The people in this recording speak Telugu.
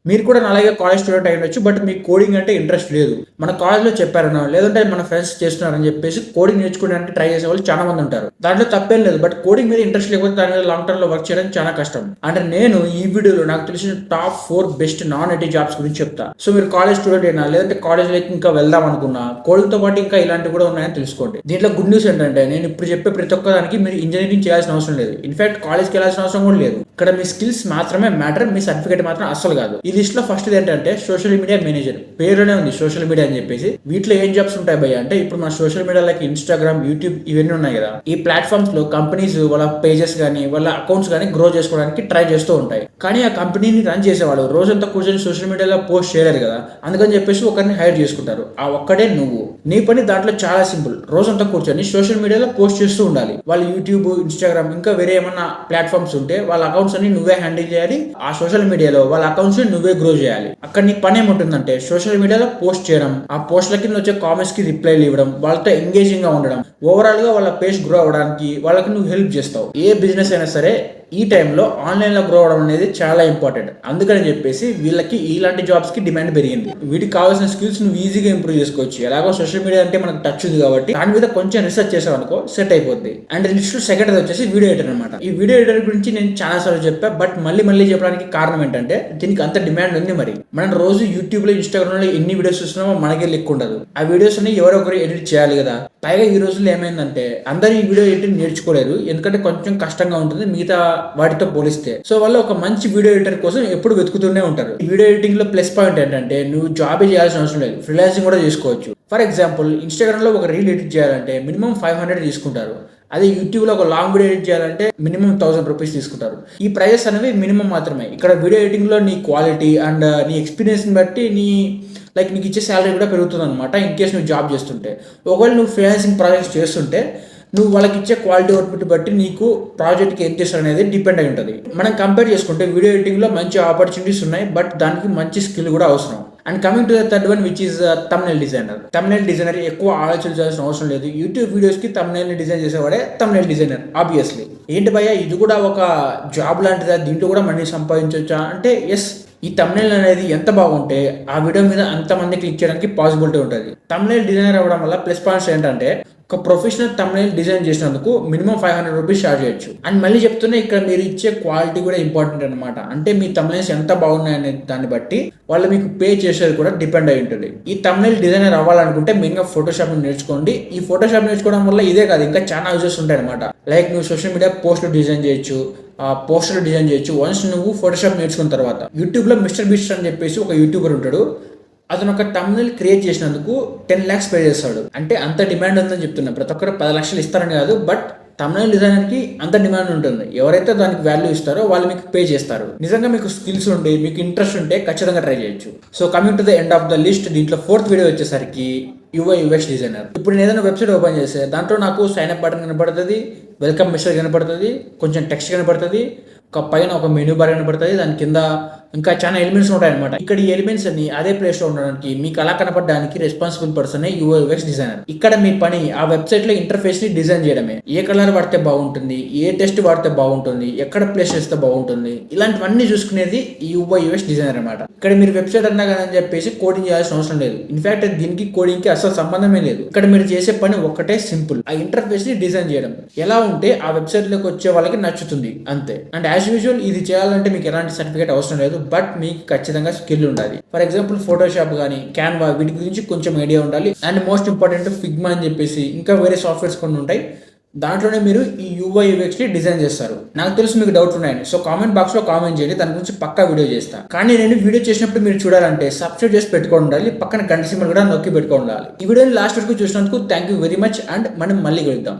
మీరు కూడా అలాగే కాలేజ్ స్టూడెంట్ అయ్యొచ్చు, బట్ మీకు కోడింగ్ అంటే ఇంట్రెస్ట్ లేదు. మన కాలేజ్లో చెప్పారన్నా లేదంటే మన ఫ్రెండ్స్ చేస్తున్నారని చెప్పేసి కోడింగ్ నేర్చుకోవడానికి ట్రై చేసే వాళ్ళు చాలా మంది ఉంటారు. దాంట్లో తప్పేం లేదు, బట్ కోడింగ్ మీద ఇంట్రెస్ట్ లేకపోతే దాని మీద లాంగ్ టర్మ్ లో వర్క్ చేయడం చాలా కష్టం. అంటే నేను ఈ వీడియోలో నాకు తెలిసిన top 4 best non IT jobs గురించి చెప్తా. సో మీరు కాలేజ్ స్టూడెంట్ అయినా లేదంటే కాలేజ్ లైక్ ఇంకా వెళ్దాం అనుకున్నా, కోడింగ్ తో పాటు ఇంకా ఇలాంటివి కూడా ఉన్నాయని తెలుసుకోండి. దీంట్లో గుడ్ న్యూస్ ఏంటంటే నేను ఇప్పుడు చెప్పే ప్రతి ఒక్క దానికి మీరు ఇంజనీరింగ్ చేయాల్సిన అవసరం లేదు. ఇన్ఫాక్ట్ కాలేజ్కి వెళ్ళాల్సిన అవసరం కూడా లేదు. ఇక్కడ మీ స్కిల్స్ మాత్రమే మ్యాటర్, మీ సర్టిఫికేట్ మాత్రం అస్సలు కాదు. ఈ లిస్ట్ లో ఫస్ట్ ఏంటంటే సోషల్ మీడియా మేనేజర్. పేరులోనే ఉంది సోషల్ మీడియా అని చెప్పేసి. వీటిలో ఏం జాబ్స్ ఉంటాయి భయ్య అంటే, ఇప్పుడు మన social media like Instagram, YouTube ఇవన్నీ ఉన్నాయి కదా, ఈ ప్లాట్ఫామ్స్ లో కంపెనీస్ వాళ్ళ పేజెస్ కానీ వాళ్ళ అకౌంట్స్ కానీ గ్రో చేసుకోవడానికి ట్రై చేస్తూ ఉంటాయి. కానీ ఆ కంపెనీని రన్ చేసేవాళ్ళు రోజంతా కూర్చొని సోషల్ మీడియాలో పోస్ట్ చేయలేరు కదా, అందుకని చెప్పేసి ఒకరిని హైర్ చేసుకుంటారు. ఆ ఒక్కడే నువ్వు. నీ పని దాంట్లో చాలా సింపుల్. రోజంతా కూర్చొని సోషల్ మీడియాలో పోస్ట్ చేస్తూ ఉండాలి. వాళ్ళు యూట్యూబ్, ఇన్స్టాగ్రామ్ ఇంకా వేరే ఏమన్నా ప్లాట్ఫామ్స్ ఉంటే వాళ్ళ అకౌంట్స్ అన్ని నువ్వే హ్యాండిల్ చేయాలి. ఆ సోషల్ మీడియాలో వాళ్ళ అకౌంట్స్ నువ్వే గ్రో చేయాలి. అక్కడ నీ పని ఏముంటుందంటే సోషల్ మీడియాలో పోస్ట్ చేయడం, ఆ పోస్ట్ల కింద వచ్చే కామెంట్స్ కి రిప్లైలు ఇవ్వడం, వాళ్ళతో ఎంగేజింగ్ గా ఉండడం, ఓవరాల్ గా వాళ్ళ పేజ్ గ్రో అవడానికి వాళ్ళకి నువ్వు హెల్ప్ చేస్తావు. ఏ బిజినెస్ అయినా సరే ఈ టైంలో ఆన్లైన్లో గ్రో అవడం అనేది చాలా ఇంపార్టెంట్. అందుకని చెప్పేసి వీళ్ళకి ఇలాంటి జాబ్స్ కి డిమాండ్ పెరిగింది. వీటికి కావాల్సిన స్కిల్స్ నువ్వు ఈజీగా ఇంప్రూవ్ చేసుకోవచ్చు. ఎలాగో సోషల్ మీడియా అంటే మనకు టచ్ ఉంది కాబట్టి దాని మీద కొంచెం రీసెర్చ్ చేసావు అనుకో సెట్ అయిపోద్ది. అండ్ నెక్స్ట్ సెకండ్ వచ్చేసి వీడియో ఎడిటర్ అనమాట. ఈ వీడియో ఎడిటర్ గురించి నేను చాలా సార్లు చెప్పా, బట్ మళ్ళీ చెప్పడానికి కారణం ఏంటంటే దీనికి అంత డిమాండ్ ఉంది. మరి మనం రోజు యూట్యూబ్ లో, ఇన్స్టాగ్రామ్ లో ఎన్ని వీడియోస్ చూస్తున్నామో మనకే లెక్క ఉండదు. ఆ వీడియోస్ అన్ని ఎవరో ఒకరు ఎడిట్ చేయాలి కదా. పైగా ఈ రోజుల్లో ఏమైందంటే అందరూ ఈ వీడియో ఎడిటింగ్ నేర్చుకోలేరు, ఎందుకంటే కొంచెం కష్టంగా ఉంటుంది మిగతా వాటితో పోలిస్తే. సో వాళ్ళు ఒక మంచి వీడియో ఎడిటర్ కోసం ఎప్పుడు వెతుకుతూనే ఉంటారు. ఈ వీడియో ఎడిటింగ్ లో ప్లస్ పాయింట్ ఏంటంటే నువ్వు జాబ్ చేయాల్సిన అవసరం లేదు, ఫ్రీలాన్సింగ్ కూడా చేసుకోవచ్చు. ఫర్ ఎగ్జాంపుల్ ఇన్స్టాగ్రామ్ లో ఒక రీల్ ఎడిట్ చేయాలంటే మినిమం 500 తీసుకుంటారు. అదే యూట్యూబ్ లో ఒక లాంగ్ వీడియో ఎడిట్ చేయాలంటే మినిమం 1000 రూపీస్ తీసుకుంటారు. ఈ ప్రైజెస్ అనేవి మినిమం మాత్రమే. ఇక్కడ వీడియో ఎడిటింగ్ లో నీ క్వాలిటీ అండ్ నీ ఎక్స్పీరియన్స్ బట్టి నీకు ఇచ్చే శాలరీ కూడా పెరుగుతుంది అనమాట. ఇన్ కేసు నువ్వు జాబ్ చేస్తుంటే, ఒకవేళ నువ్వు ఫ్రీలాన్సింగ్ ప్రాజెక్ట్స్ చేస్తుంటే నువ్వు వాళ్ళకి ఇచ్చే క్వాలిటీ అవుట్పుట్ బట్టి నీకు ప్రాజెక్ట్కి ఎంత ఇస్తారు అనేది డిపెండ్ అయి ఉంటుంది. మనం కంపేర్ చేసుకుంటే వీడియో ఎడిటింగ్లో మంచి ఆపర్చునిటీస్ ఉన్నాయి, బట్ దానికి మంచి స్కిల్ కూడా అవసరం. And coming to the third one which is thumbnail designer. Thumbnail designer ఎక్కువ ఆలోచించాల్సిన అవసరం లేదు. యూట్యూబ్ వీడియోస్కి థంబ్నెయిల్ డిజైన్ చేసేవాడే థంబ్నెయిల్ డిజైనర్ ఆబ్వియస్లీ. ఏంటి భయ్య ఇది కూడా ఒక జాబ్ లాంటిదా, దీంట్లో కూడా మనీ సంపాదించవచ్చా అంటే ఎస్. ఈ థంబ్నెయిల్ అనేది ఎంత బాగుంటే ఆ వీడియో మీద అంతమంది క్లిక్ చేయడానికి పాసిబిలిటీ ఉంటుంది. థంబ్నెయిల్ డిజైనర్ అవ్వడం వల్ల ప్లస్ పాయింట్స్ ఏంటంటే ఒక ప్రొఫెషనల్ థంబ్నెయిల్ డిజైన్ చేసినందుకు మినిమం 500 రూపీస్ చార్జ్ చేయొచ్చు. అండ్ మళ్ళీ చెప్తున్నా, ఇక్కడ మీరు ఇచ్చే క్వాలిటీ కూడా ఇంపార్టెంట్ అనమాట. అంటే మీ థంబ్నెయిల్స్ ఎంత బాగున్నాయనే దాన్ని బట్టి వాళ్ళు మీకు పే చేసేది కూడా డిపెండ్ అయి ఉంటుంది. ఈ థంబ్నెయిల్ డిజైనర్ అవ్వాలనుకుంటే మెయిన్గా ఫోటోషాప్ నేర్చుకోండి. ఈ ఫోటోషాప్ నేర్చుకోవడం వల్ల ఇదే కాదు, ఇంకా చాలా యూజెస్ ఉంటాయి అనమాట. లైక్ నువ్వు సోషల్ మీడియా పోస్టులు డిజైన్ చేయొచ్చు, పోస్టర్ డిజైన్ చేయొచ్చు. వన్స్ నువ్వు ఫోటోషాప్ నేర్చుకున్న తర్వాత యూట్యూబ్లో మిస్టర్ బీస్ట్ అని చెప్పేసి ఒక యూట్యూబర్ ఉంటాడు. అతను ఒక థంబ్నెయిల్ క్రియేట్ చేసినందుకు 10 lakhs పే చేస్తాడు. అంటే అంత డిమాండ్ ఉందని చెప్తున్నా. ప్రతి ఒక్కరు 10 లక్షలు ఇస్తారని కాదు, బట్ థంబ్నెయిల్ డిజైనర్కి అంత డిమాండ్ ఉంటుంది. ఎవరైతే దానికి వాల్యూ ఇస్తారో వాళ్ళు మీకు పే చేస్తారు. నిజంగా మీకు స్కిల్స్ ఉండి మీకు ఇంట్రెస్ట్ ఉంటే ఖచ్చితంగా ట్రై చేయొచ్చు. So coming to the end of the list, దీంట్లో 4th వీడియో వచ్చేసరికి UI UX డిజైనర్. ఇప్పుడు నేను ఏదైనా వెబ్సైట్ ఓపెన్ చేస్తే దాంట్లో నాకు సైన్ అప్ బటన్ కనపడుతుంది, వెల్కమ్ మెసేజ్ కనపడుతుంది, కొంచెం టెక్స్ట్ కనపడుతుంది, ఒక పైన ఒక మెనూ బార్ కనపడుతుంది, దాని కింద ఇంకా చాలా ఎలిమెంట్స్ ఉంటాయి అనమాట. ఇక్కడ ఈ ఎలిమెంట్స్ అన్ని అదే ప్లేస్ లో ఉండడానికి మీకు అలా కనపడడానికి responsible person UI UX designer. ఇక్కడ మీ పని ఆ వెబ్సైట్ లో ఇంటర్ఫేస్ ని డిజైన్ చేయడమే. ఏ కలర్ వాడితే బాగుంటుంది, ఏ టెక్స్ట్ వాడితే బాగుంటుంది, ఎక్కడ ప్లేస్ చేస్తే బాగుంటుంది, ఇలాంటివన్నీ చూసుకునేది ఈ UI UX డిజైనర్ అనమాట. ఇక్కడ మీరు వెబ్సైట్ అన్నా కదని చెప్పేసి కోడింగ్ చేయాల్సిన అవసరం లేదు. ఇన్ఫాక్ట్ దీనికి కోడింగ్ కి అసలు సంబంధమే లేదు. ఇక్కడ మీరు చేసే పని ఒక్కటే సింపుల్, ఆ ఇంటర్ఫేస్ ని డిజైన్ చేయడం. ఎలా ఉంటే ఆ వెబ్సైట్ లోకి వచ్చే వాళ్ళకి నచ్చుతుంది అంతే. అండ్ యాజ్ యూజువల్ ఇది చేయాలంటే మీకు ఎలాంటి సర్టిఫికేట్ అవసరం లేదు, బట్ మీకు ఖచ్చితంగా స్కిల్ ఉండాలి. ఫర్ ఎగ్జాంపుల్ ఫోటోషాప్ కానీ క్యాన్వా వీటి గురించి కొంచెం ఐడియా ఉండాలి. అండ్ మోస్ట్ ఇంపార్టెంట్ ఫిగ్మా అని చెప్పేసి ఇంకా వేరే సాఫ్ట్వేర్స్ కొన్ని ఉంటాయి. దాంట్లోనే మీరు ఈ UI UX ని డిజైన్ చేస్తారు. నాకు తెలుసు మీకు డౌట్ ఉన్నాయని, సో కామెంట్ బాక్స్ లో కామెంట్ చేయండి, దాని గురించి పక్కా వీడియో చేస్తా. కానీ నేను వీడియో చేసినప్పుడు మీరు చూడాలంటే సబ్స్క్రైబ్ చేసి పెట్టుకోండి ఉండాలి, పక్కన గంట సింబల్ కూడా నొక్కి పెట్టుకోండి ఉండాలి. ఈ వీడియోని లాస్ట్ వరకు చూసినందుకు thank you very much. And మనం మళ్ళీ కలుద్దాం.